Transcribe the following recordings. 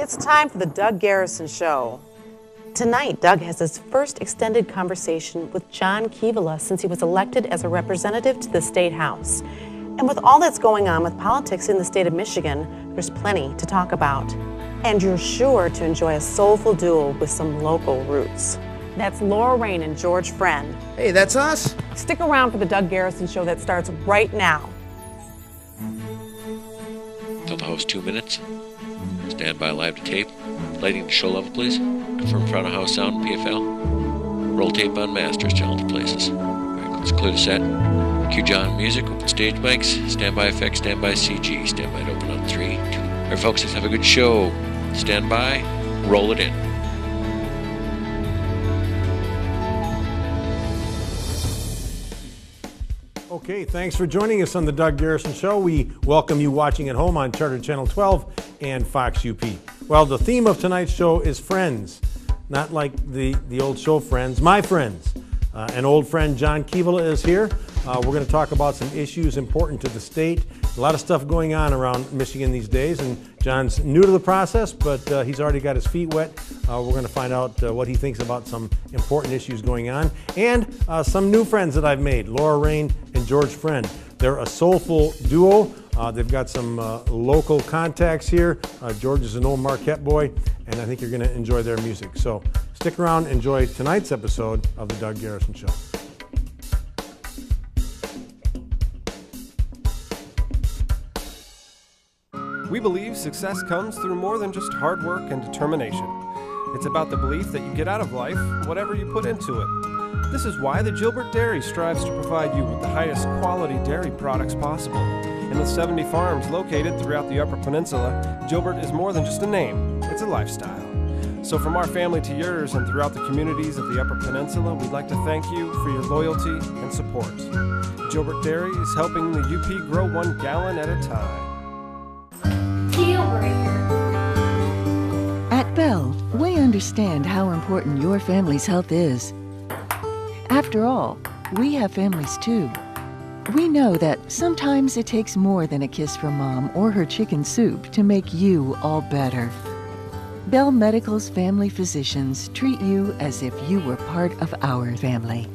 It's time for the Doug Garrison Show. Tonight, Doug has his first extended conversation with John Kivela since he was elected as a representative to the State House. And with all that's going on with politics in the state of Michigan, there's plenty to talk about. And you're sure to enjoy a soulful duo with some local roots. That's Laura Rain and George Friend. Hey, that's us. Stick around for the Doug Garrison Show that starts right now. Tell the host 2 minutes. Stand by live to tape. Lighting to show level, please. Confirm front of house sound PFL. Roll tape on masters to all the places. Alright, let's clear the set. Cue John music, open stage mics, standby effects, standby CG. Standby to open on 3, 2. Alright folks, let's have a good show. Stand by, roll it in. Okay, thanks for joining us on the Doug Garrison Show. We welcome you watching at home on Charter Channel 12 and Fox UP. Well, the theme of tonight's show is friends. Not like the old show Friends, my friends. An old friend, John Kivela, is here. We're going to talk about some issues important to the state. A lot of stuff going on around Michigan these days, and John's new to the process, but he's already got his feet wet. We're going to find out what he thinks about some important issues going on, and some new friends that I've made, Laura Rain and George Friend. They're a soulful duo. They've got some local contacts here. George is an old Marquette boy, and I think you're going to enjoy their music. So stick around, enjoy tonight's episode of the Doug Garrison Show. We believe success comes through more than just hard work and determination. It's about the belief that you get out of life whatever you put into it. This is why the Gilbert Dairy strives to provide you with the highest quality dairy products possible. And with 70 farms located throughout the Upper Peninsula, Gilbert is more than just a name, it's a lifestyle. So from our family to yours and throughout the communities of the Upper Peninsula, we'd like to thank you for your loyalty and support. Gilbert Dairy is helping the UP grow 1 gallon at a time. At Bell, we understand how important your family's health is. After all, we have families too. We know that sometimes it takes more than a kiss from Mom or her chicken soup to make you all better. Bell Medical's family physicians treat you as if you were part of our family.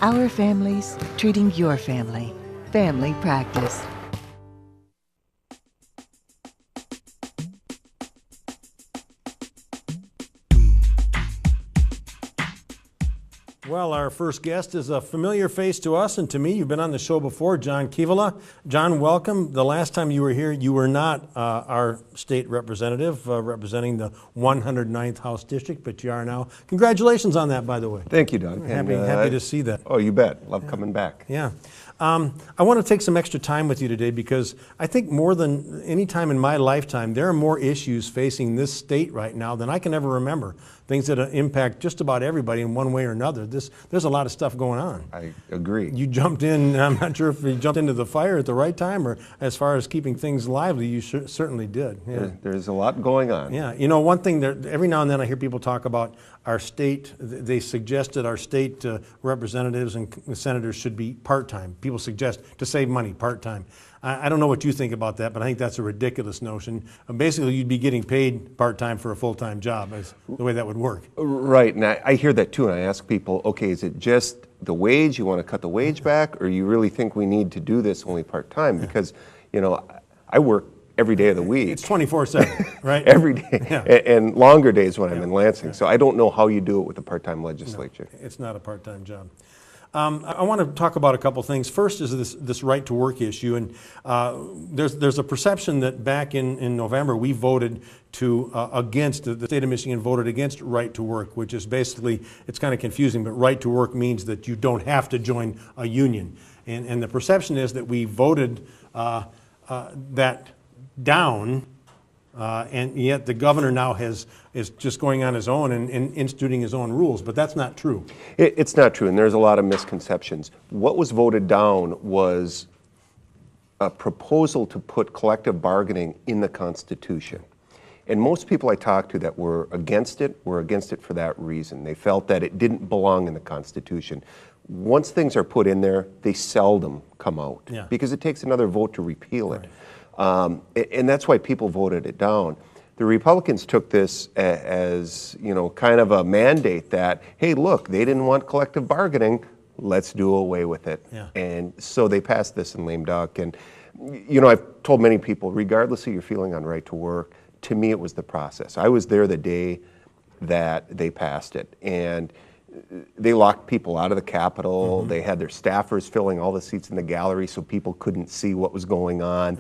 Our families treating your family. Family practice. Well, our first guest is a familiar face to us and to me. You've been on the show before, John Kivela. John, welcome. The last time you were here, you were not our state representative representing the 109th House District, but you are now. Congratulations on that, by the way. Thank you, Doug. Happy to see that. Oh, you bet. Love coming back. Yeah. I want to take some extra time with you today because I think more than any time in my lifetime, there are more issues facing this state right now than I can ever remember. Things that impact just about everybody in one way or another. There's a lot of stuff going on. I agree. You jumped in, I'm not sure if you jumped into the fire at the right time or as far as keeping things lively, you certainly did. Yeah. There's a lot going on. Yeah, you know, one thing, that every now and then I hear people talk about our state, they suggested our state representatives and senators should be part-time. People suggest to save money, part-time. I don't know what you think about that, but I think that's a ridiculous notion. Basically, you'd be getting paid part-time for a full-time job, is the way that would work. Right, and I hear that too, and I ask people, okay, is it just the wage, you want to cut the wage back, or you really think we need to do this only part-time? Because, you know, I work every day of the week. It's 24/7, right? Every day, yeah. And longer days when I'm in Lansing, so I don't know how you do it with a part-time legislature. No, it's not a part-time job. I want to talk about a couple things. First is this right to work issue, and there's a perception that back in November we voted against, the state of Michigan voted against right to work, which is basically, it's kind of confusing, but right to work means that you don't have to join a union. And the perception is that we voted that down, and yet the governor now is just going on his own and instituting his own rules, but that's not true. It's not true, and there's a lot of misconceptions. What was voted down was a proposal to put collective bargaining in the Constitution. And most people I talked to that were against it for that reason. They felt that it didn't belong in the Constitution. Once things are put in there, they seldom come out, because it takes another vote to repeal it. And that's why people voted it down. The Republicans took this as, you know, kind of a mandate that, hey, look, they didn't want collective bargaining, let's do away with it. Yeah. And so they passed this in lame duck. And, you know, I've told many people, regardless of your feeling on right to work, to me it was the process. I was there the day that they passed it. And they locked people out of the Capitol. Mm-hmm. They had their staffers filling all the seats in the gallery so people couldn't see what was going on.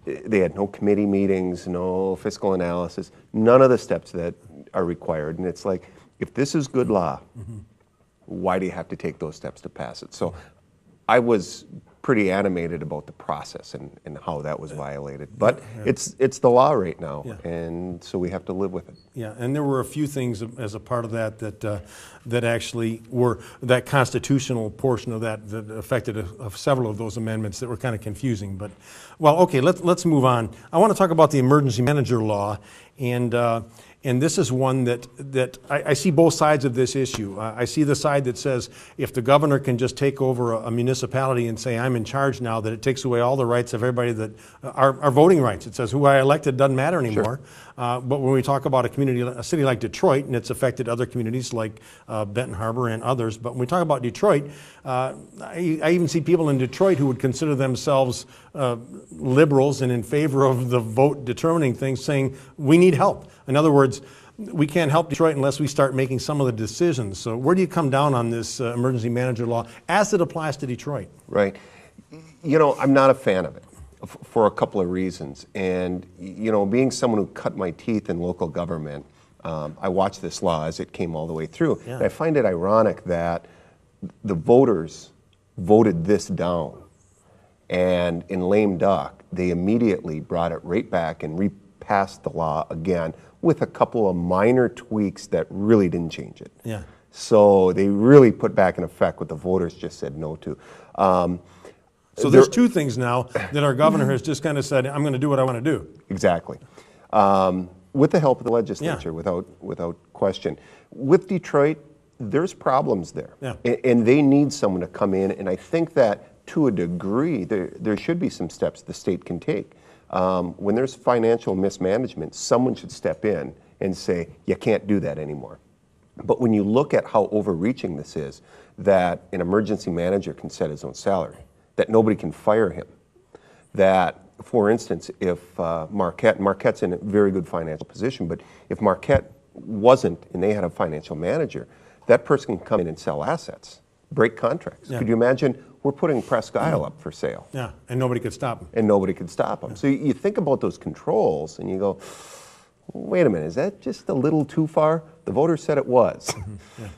They had no committee meetings, no fiscal analysis, none of the steps that are required. And it's like, if this is good law, why do you have to take those steps to pass it? So I was pretty animated about the process and how that was violated. But it's the law right now, and so we have to live with it. Yeah, and there were a few things as a part of that that actually were that constitutional portion of that affected several of those amendments that were kind of confusing. But, well, okay, let's move on. I want to talk about the emergency manager law, and this is one that I see both sides of this issue. I see the side that says if the governor can just take over a municipality and say, I'm in charge now, that it takes away all the rights of everybody that are voting rights. It says who I elected doesn't matter anymore. Sure. But when we talk about a city like Detroit, and it's affected other communities like Benton Harbor and others, but when we talk about Detroit, I even see people in Detroit who would consider themselves liberals and in favor of the vote determining things, saying we need help. In other words, we can't help Detroit unless we start making some of the decisions. So where do you come down on this emergency manager law as it applies to Detroit? Right. You know, I'm not a fan of it for a couple of reasons. And, you know, being someone who cut my teeth in local government, I watched this law as it came all the way through. Yeah. And I find it ironic that the voters voted this down. And in lame duck, they immediately brought it right back and repassed the law again with a couple of minor tweaks that really didn't change it. Yeah. So they really put back in effect what the voters just said no to. So there's two things now that our governor has just kind of said, I'm going to do what I want to do. Exactly. With the help of the legislature, without question. With Detroit, there's problems there. Yeah. And they need someone to come in, and I think that to a degree, there should be some steps the state can take. When there's financial mismanagement, someone should step in and say, you can't do that anymore. But when you look at how overreaching this is, that an emergency manager can set his own salary, that nobody can fire him, that, for instance, if Marquette's in a very good financial position, but if Marquette wasn't and they had a financial manager, that person can come in and sell assets, break contracts. Yeah. Could you imagine? We're putting Presque Isle up for sale. Yeah, and nobody could stop him. And nobody could stop them. So you think about those controls and you go, wait a minute, is that just a little too far? The voters said it was. Yeah.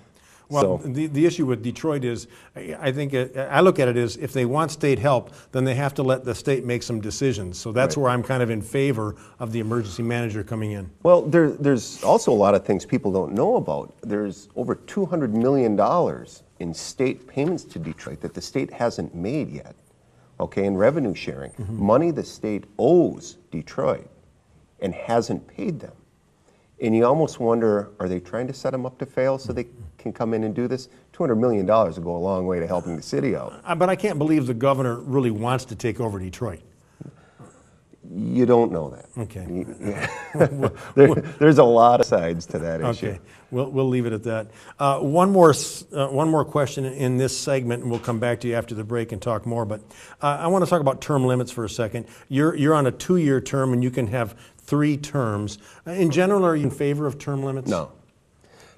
Well, so, the issue with Detroit is, I think, I look at it as if they want state help, then they have to let the state make some decisions. So that's where I'm kind of in favor of the emergency manager coming in. Well, there's also a lot of things people don't know about. There's over $200 million in state payments to Detroit that the state hasn't made yet, okay, in revenue sharing. Money the state owes Detroit and hasn't paid them. And you almost wonder, are they trying to set them up to fail so they can come in and do this? $200 million will go a long way to helping the city out. But I can't believe the governor really wants to take over Detroit. You don't know that. Okay. There's a lot of sides to that issue. Okay, we'll leave it at that. One more question in this segment, and we'll come back to you after the break and talk more. But I want to talk about term limits for a second. You're on a 2-year term, and you can have 3 terms. In general, are you in favor of term limits?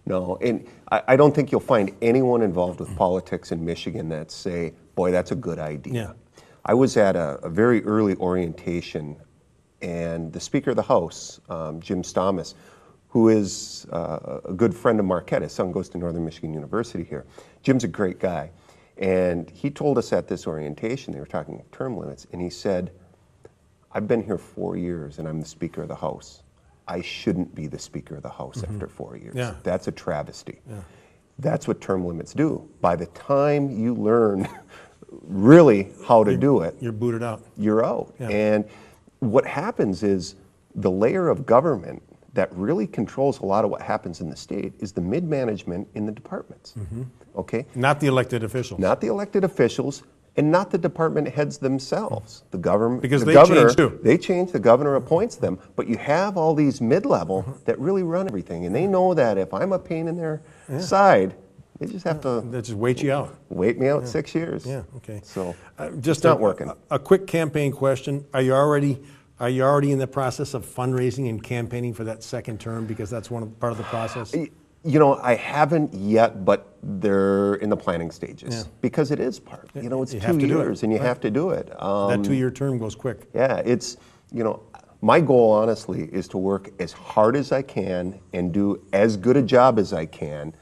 No, and I don't think you'll find anyone involved with politics in Michigan that say, boy, that's a good idea. Yeah. I was at a very early orientation, and the Speaker of the House, Jim Stamas, who is a good friend of Marquette, his son goes to Northern Michigan University here. Jim's a great guy, and he told us at this orientation, they were talking term limits, and he said, I've been here 4 years, and I'm the Speaker of the House. I shouldn't be the Speaker of the House after 4 years. Yeah. That's a travesty. Yeah. That's what term limits do. By the time you learn really how to do it, You're booted out. you're out. Yeah. And what happens is the layer of government that really controls a lot of what happens in the state is the mid-management in the departments. Okay? Not the elected officials. Not the elected officials, and not the department heads themselves. The government, Because the they governor, change too. They change. The governor appoints them, but you have all these mid-level that really run everything, and they know that if I'm a pain in their side, they just have to That just wait you out. wait me out 6 years. Yeah, okay. So Just it's not working. A quick campaign question. Are you already in the process of fundraising and campaigning for that second term, because that's part of the process? You know, I haven't yet, but they're in the planning stages because it is part. You know, it's You 2 have to do it. years, and you Right. have to do it. That 2-year term goes quick. Yeah, it's, you know, my goal, honestly, is to work as hard as I can and do as good a job as I can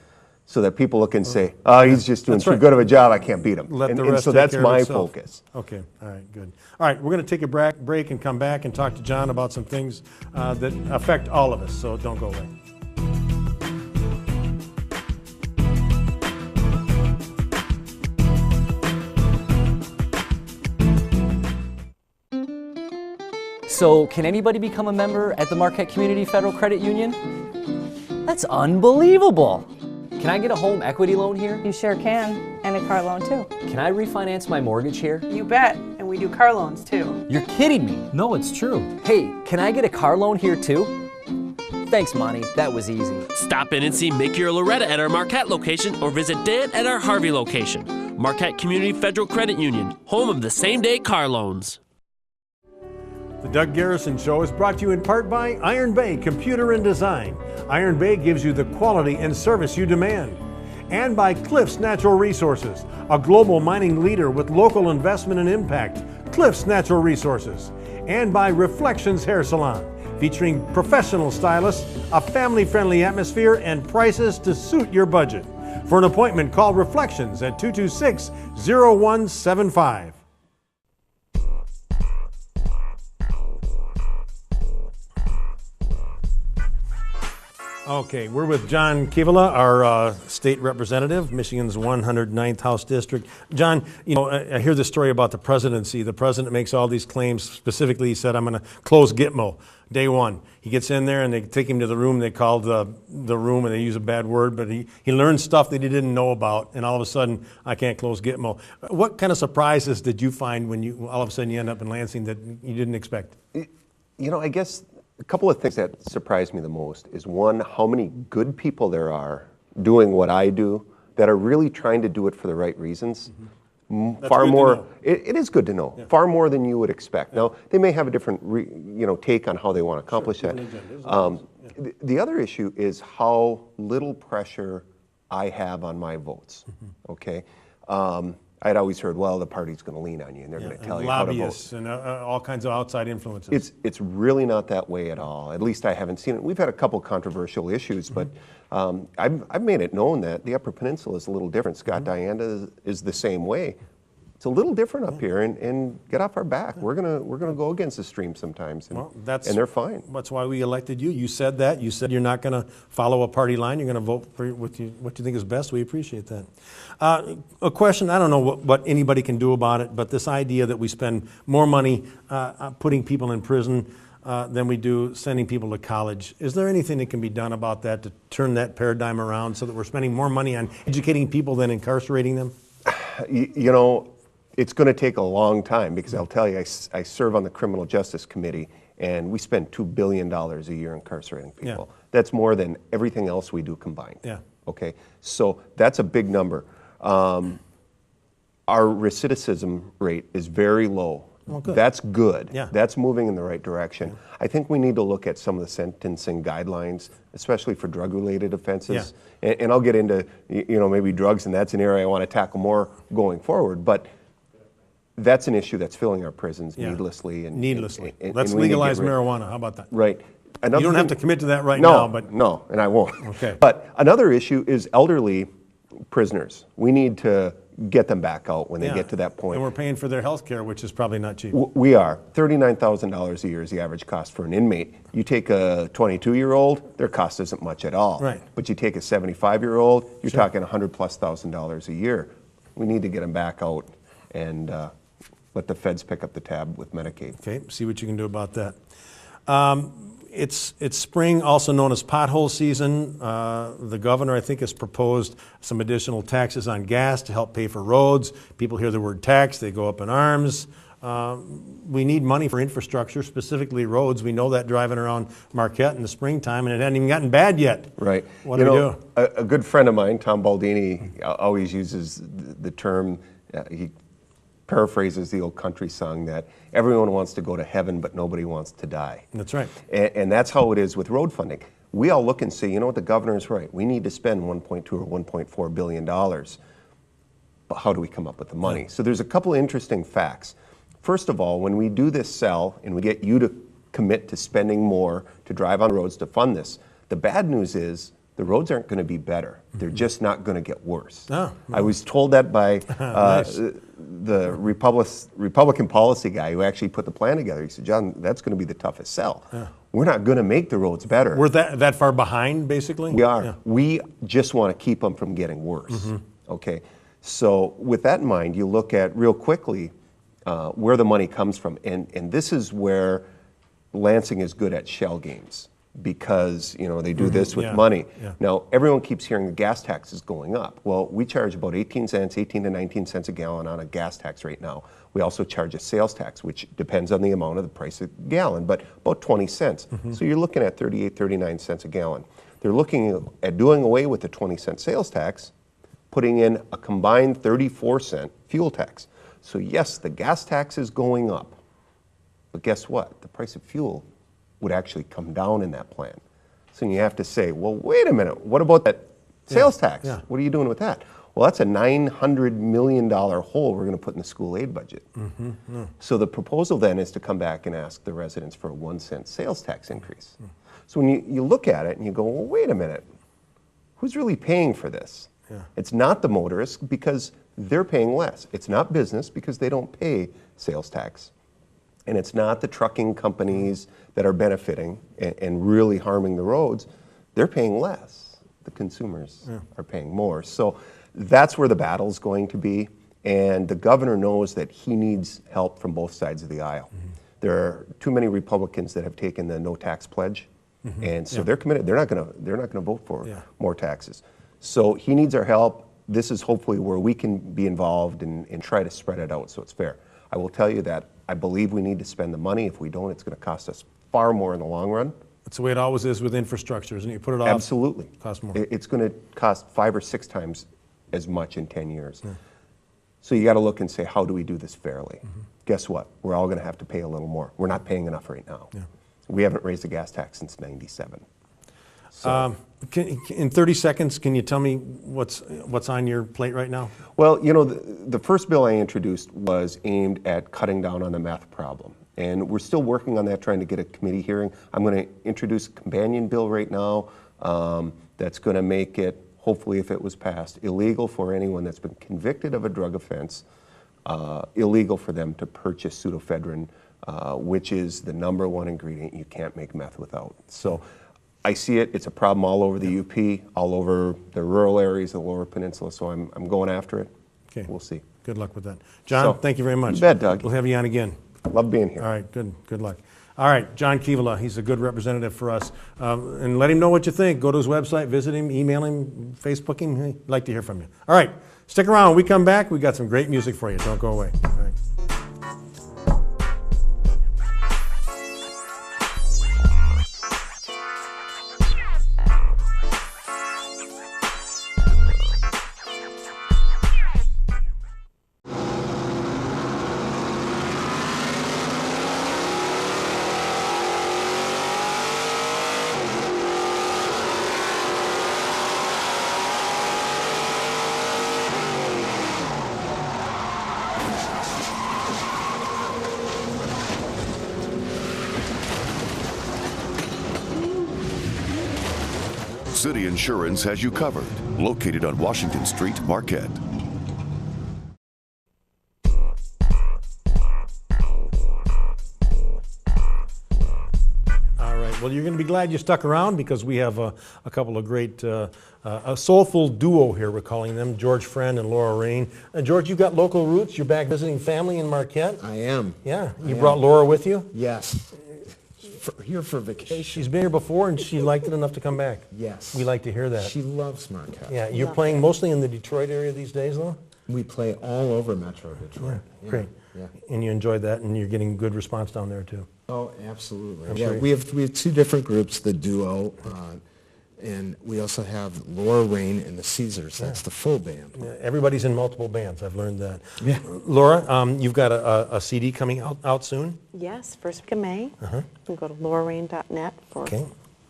so that people look and say, oh, he's just doing That's too right. good of a job, I can't beat him. Let the and rest so take that's care of my itself. focus. Okay, all right, good. All right, we're going to take a break and come back and talk to John about some things that affect all of us, so don't go away. So, can anybody become a member at the Marquette Community Federal Credit Union? That's unbelievable! Can I get a home equity loan here? You sure can, and a car loan too. Can I refinance my mortgage here? You bet, and we do car loans too. You're kidding me! No, it's true. Hey, can I get a car loan here too? Thanks, Monty. That was easy. Stop in and see Mickey or Loretta at our Marquette location or visit Dan at our Harvey location. Marquette Community Federal Credit Union, home of the same-day car loans. The Doug Garrison Show is brought to you in part by Iron Bay Computer and Design. Iron Bay gives you the quality and service you demand. And by Cliffs Natural Resources, a global mining leader with local investment and impact. Cliffs Natural Resources. And by Reflections Hair Salon, featuring professional stylists, a family-friendly atmosphere, and prices to suit your budget. For an appointment, call Reflections at 226-0175. Okay, we're with John Kivela, our state representative, Michigan's 109th House District. John, you know, I hear the story about the presidency. The president makes all these claims. Specifically, he said, I'm going to close Gitmo day one. He gets in there and they take him to the room. They call the room and they use a bad word, but he learns stuff that he didn't know about, and all of a sudden, I can't close Gitmo. What kind of surprises did you find when you all of a sudden you end up in Lansing that you didn't expect? You know, I guess a couple of things that surprised me the most is, one, how many good people there are doing what I do that are really trying to do it for the right reasons. That's Far good to more. know. It is good to know. Yeah. Far more than you would expect. Now, they may have a different, take on how they want to accomplish that. The other issue is how little pressure I have on my votes. Okay. I'd always heard, well, the party's going to lean on you and they're going to tell you how to vote. Lobbyists and all kinds of outside influences. It's really not that way at all. At least I haven't seen it. We've had a couple controversial issues, but I've made it known that the Upper Peninsula is a little different. Scott Dianda is the same way. It's a little different up here, and get off our back. We're gonna go against the stream sometimes, and, and they're fine. That's why we elected you. You said that. You said you're not going to follow a party line. You're going to vote for what you think is best. We appreciate that. A question, I don't know what anybody can do about it, but this idea that we spend more money putting people in prison than we do sending people to college. Is there anything that can be done about that to turn that paradigm around so that we're spending more money on educating people than incarcerating them? You know, it's going to take a long time, because I'll tell you, I serve on the Criminal Justice Committee, and we spend $2 billion a year incarcerating people. Yeah. That's more than everything else we do combined. Yeah. Okay, so that's a big number. Our recidivism rate is very low. Well, good. That's good. Yeah. That's moving in the right direction. Yeah. I think we need to look at some of the sentencing guidelines, especially for drug-related offenses. Yeah. And I'll get into, maybe drugs, and that's an area I want to tackle more going forward. But that's an issue that's filling our prisons needlessly. Needlessly. And Let's we need to get legalize rid- marijuana. How about that? Right. You don't have to commit to that right no, now, but no, and I won't. Okay. But another issue is elderly prisoners. We need to get them back out when they get to that point. And we're paying for their health care, which is probably not cheap. We are. $39,000 a year is the average cost for an inmate. You take a 22-year-old, their cost isn't much at all. Right. But you take a 75-year-old, you're Sure. talking $100,000+ a year. We need to get them back out and let the feds pick up the tab with Medicaid. Okay, see what you can do about that. It's spring, also known as pothole season. The governor, I think, has proposed some additional taxes on gas to help pay for roads. People hear the word tax, they go up in arms. We need money for infrastructure, specifically roads. We know that driving around Marquette in the springtime, and it hadn't even gotten bad yet. Right. What do we do? A good friend of mine, Tom Baldini, always uses the term, he paraphrases the old country song that everyone wants to go to heaven, but nobody wants to die. That's right. And that's how it is with road funding. We all look and say, you know what, the governor is right. We need to spend $1.2 or $1.4 billion. But how do we come up with the money? Yeah. So there's a couple of interesting facts. First of all, when we do this sell and we get you to commit to spending more to drive on roads to fund this, the bad news is the roads aren't going to be better. They're just not going to get worse. Oh, I was told that by nice. the Republican policy guy who actually put the plan together. He said, John, that's going to be the toughest sell. Yeah. We're not going to make the roads better. We're that far behind, basically? We are. Yeah. We just want to keep them from getting worse. Okay. So with that in mind, you look at real quickly where the money comes from. And this is where Lansing is good at shell games, because they do this with money. Yeah. Now, everyone keeps hearing the gas tax is going up. Well, we charge about 18 to 19 cents a gallon on a gas tax right now. We also charge a sales tax, which depends on the amount of the price of the gallon, but about 20 cents. So you're looking at 38, 39 cents a gallon. They're looking at doing away with the 20-cent sales tax, putting in a combined 34-cent fuel tax. So yes, the gas tax is going up, but guess what? The price of fuel would actually come down in that plan. So you have to say, well, wait a minute, what about that sales tax? Yeah. What are you doing with that? Well, that's a $900 million hole we're going to put in the school aid budget. So the proposal then is to come back and ask the residents for a 1-cent sales tax increase. So when you look at it and you go, well, wait a minute, who's really paying for this? Yeah. It's not the motorists, because they're paying less. It's not business, because they don't pay sales tax. And it's not the trucking companies that are benefiting and really harming the roads. They're paying less. The consumers are paying more. So that's where the battle's going to be. And the governor knows that he needs help from both sides of the aisle. There are too many Republicans that have taken the no tax pledge. And so they're committed. They're not going to vote for more taxes. So he needs our help. This is hopefully where we can be involved and try to spread it out so it's fair. I will tell you that I believe we need to spend the money. If we don't, it's going to cost us far more in the long run. That's the way it always is with infrastructure, isn't it? You put it off, Absolutely. it costs more. It's going to cost 5 or 6 times as much in 10 years. So you got to look and say, how do we do this fairly? Guess what? We're all going to have to pay a little more. We're not paying enough right now. We haven't raised the gas tax since '97. So. In 30 seconds, can you tell me what's on your plate right now? Well, the first bill I introduced was aimed at cutting down on the meth problem. And we're still working on that, trying to get a committee hearing. I'm going to introduce a companion bill right now that's going to make it, hopefully if it was passed, illegal for anyone that's been convicted of a drug offense, illegal for them to purchase pseudoephedrine, which is the #1 ingredient you can't make meth without. So I see it. It's a problem all over the UP, all over the rural areas of the Lower Peninsula, so I'm going after it. Okay. We'll see. Good luck with that. John, thank you very much. You bet, Doug. We'll have you on again. Love being here. All right, good luck. All right, John Kivela, he's a good representative for us. And let him know what you think. Go to his website, visit him, email him, Facebook him. He'd like to hear from you. All right, stick around. When we come back, we got some great music for you. Don't go away. All right. City Insurance has you covered. Located on Washington Street, Marquette. All right. Well, you're going to be glad you stuck around, because we have a couple of great, a soulful duo here, we're calling them, George Friend and Laura Rain. George, you've got local roots. You're back visiting family in Marquette. I am. Yeah. You brought Laura with you? Yes. here for vacation. She's been here before, and she liked it enough to come back. Yes. We like to hear that. She loves Marquette. Yeah, you're playing mostly in the Detroit area these days, though? We play all over Metro Detroit. Yeah, great. Yeah. And you enjoyed that, and you're getting good response down there, too. Oh, absolutely. I'm Yeah, sure. we have two different groups, the duo, and we also have Laura Rain and the Caesars. That's the full band. Yeah, everybody's in multiple bands. I've learned that. Yeah. Laura, you've got a CD coming out soon? Yes, first week of May. You can go to laurarain.net for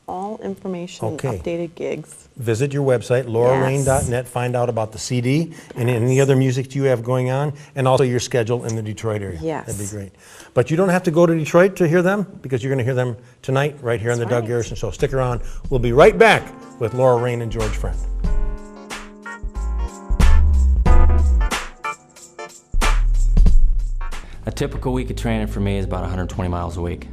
all information, Okay. updated gigs. Visit your website, laurarain.net, find out about the CD and any other music you have going on, and also your schedule in the Detroit area. Yes. That'd be great. But you don't have to go to Detroit to hear them, because you're going to hear them tonight right here on the That's Doug right. Garrison Show. Stick around. We'll be right back with Laura Rain and George Friend. A typical week of training for me is about 120 miles a week.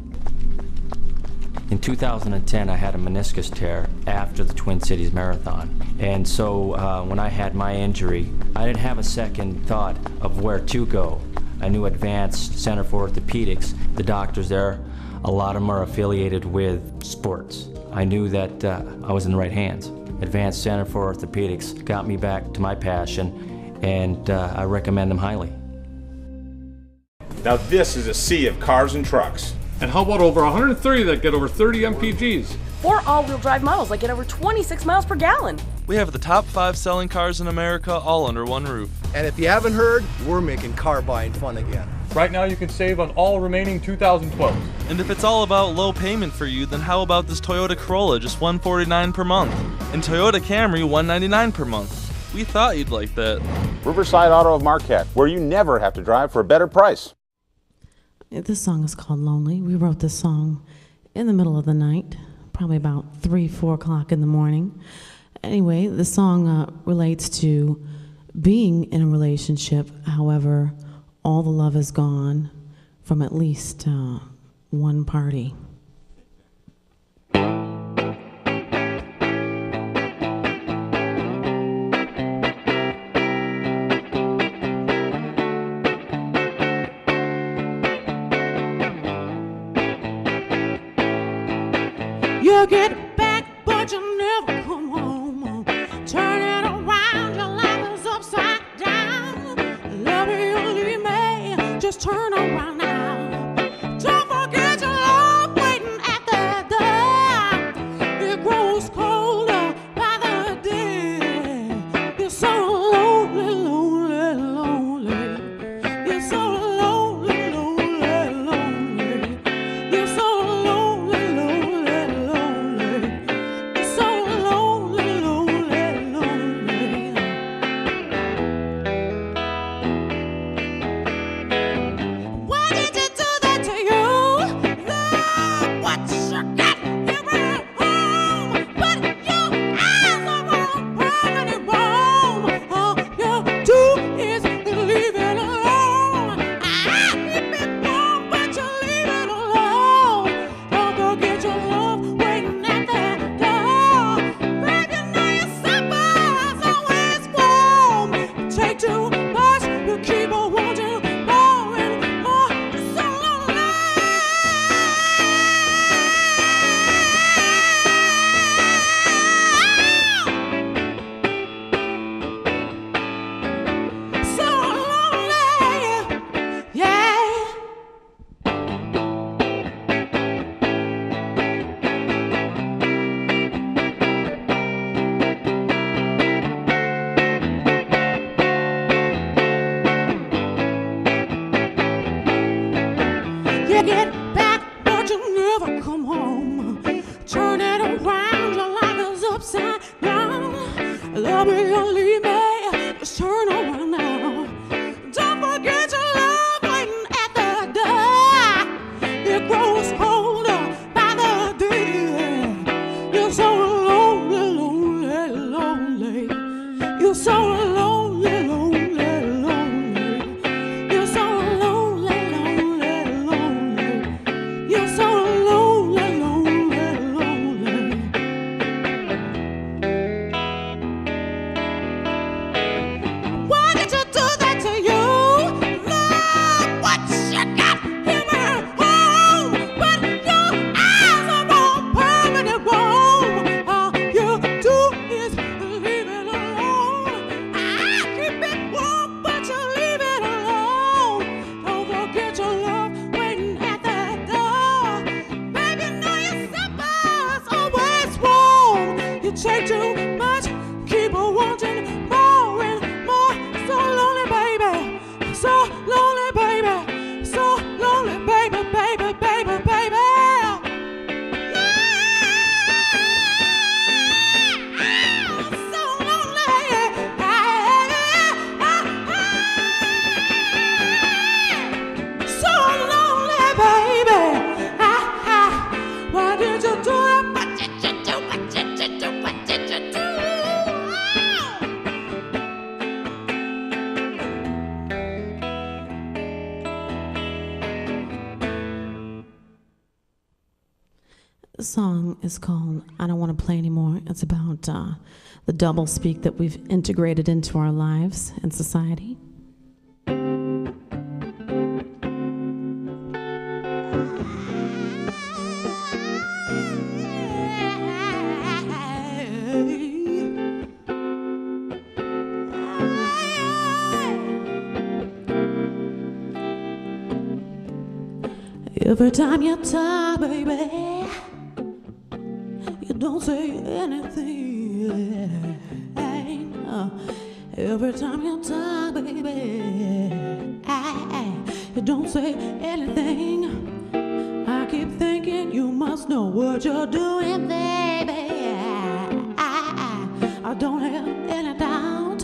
In 2010, I had a meniscus tear after the Twin Cities Marathon. And so when I had my injury, I didn't have a second thought of where to go. I knew Advanced Center for Orthopedics, the doctors there, a lot of them are affiliated with sports. I knew that I was in the right hands. Advanced Center for Orthopedics got me back to my passion, and I recommend them highly. Now this is a sea of cars and trucks. And how about over 130 that get over 30 mpgs? 4 all-wheel drive models that get over 26 miles per gallon. We have the top 5 selling cars in America all under one roof. And if you haven't heard, we're making car buying fun again. Right now you can save on all remaining 2012s. And if it's all about low payment for you, then how about this Toyota Corolla, just $149 per month? And Toyota Camry, $199 per month. We thought you'd like that. Riverside Auto of Marquette, where you never have to drive for a better price. This song is called Lonely. We wrote this song in the middle of the night, probably about 3, 4 o'clock in the morning. Anyway, the song relates to being in a relationship, however, all the love is gone from at least one party. You get back, but you never come home. Turn it around, your life is upside down. Love me or leave me, just turn around now. Don't forget your love waiting at the door. It grows colder by the day. You're so lonely, lonely, lonely. You're so lonely, lonely, lonely. You're so lonely, lonely, lonely. You're so lonely, lonely, lonely. Why did you do that to you? Look what you got here at home. But your eyes are on permanent wrong. All you do is leave it alone. I keep it warm, but you leave it alone. Don't forget your love waiting at the door. Baby, you know your supper's always warm. You take too much, you keep on wanting more and more. You're so lonely. So lonely, yeah. You get back, but you never come home. Turn it around, your life is upside down. Love me or leave me, just turn around now. Don't forget your love waiting at the door. It grows colder by the day. You're so lonely, lonely, lonely. You're so lonely, lonely, lonely. You're so lonely, lonely, lonely. You're so lonely, lonely, lonely. Why did song is called I Don't Want to Play Anymore. It's about the double speak that we've integrated into our lives and society. Every time you talk, baby, you don't say anything. Every time you talk, baby, you don't say anything. I keep thinking you must know what you're doing, baby. I don't have any doubt.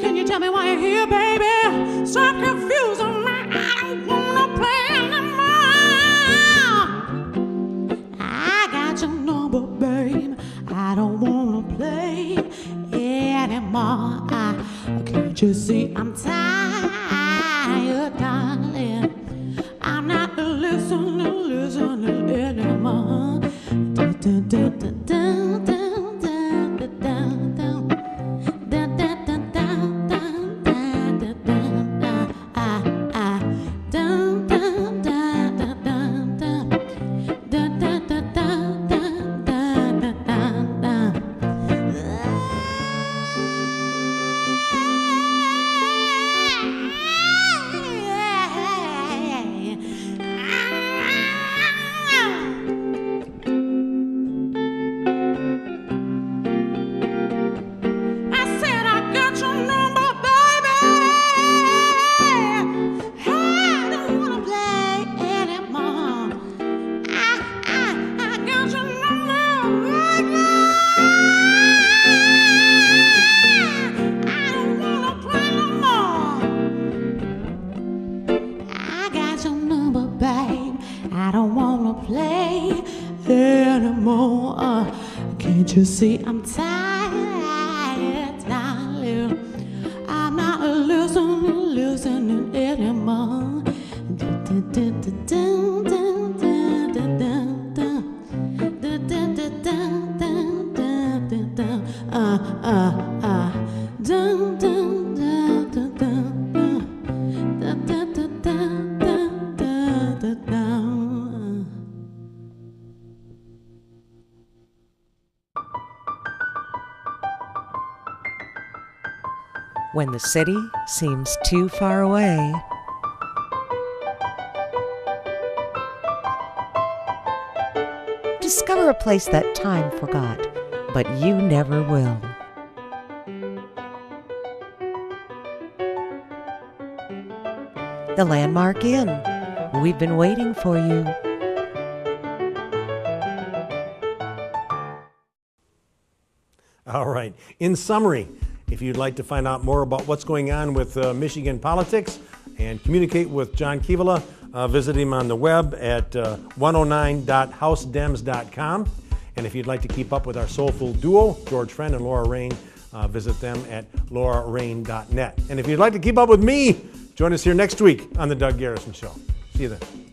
Can you tell me why you're here, baby? Stop confusing me. I don't wanna play anymore. I got your number, babe. I don't wanna play anymore. Can't you see I'm tired, darling? I'm not listening anymore. Dun, dun, dun, dun, dun, dun. Can't you see I'm tired, darling? I'm not listening anymore. When the city seems too far away, discover a place that time forgot, but you never will. The Landmark Inn. We've been waiting for you. All right. In summary, if you'd like to find out more about what's going on with Michigan politics and communicate with John Kivela, visit him on the web at 109.housedems.com. And if you'd like to keep up with our Soulful duo, George Friend and Laura Rain, visit them at laurarain.net. And if you'd like to keep up with me, join us here next week on The Doug Garrison Show. See you then.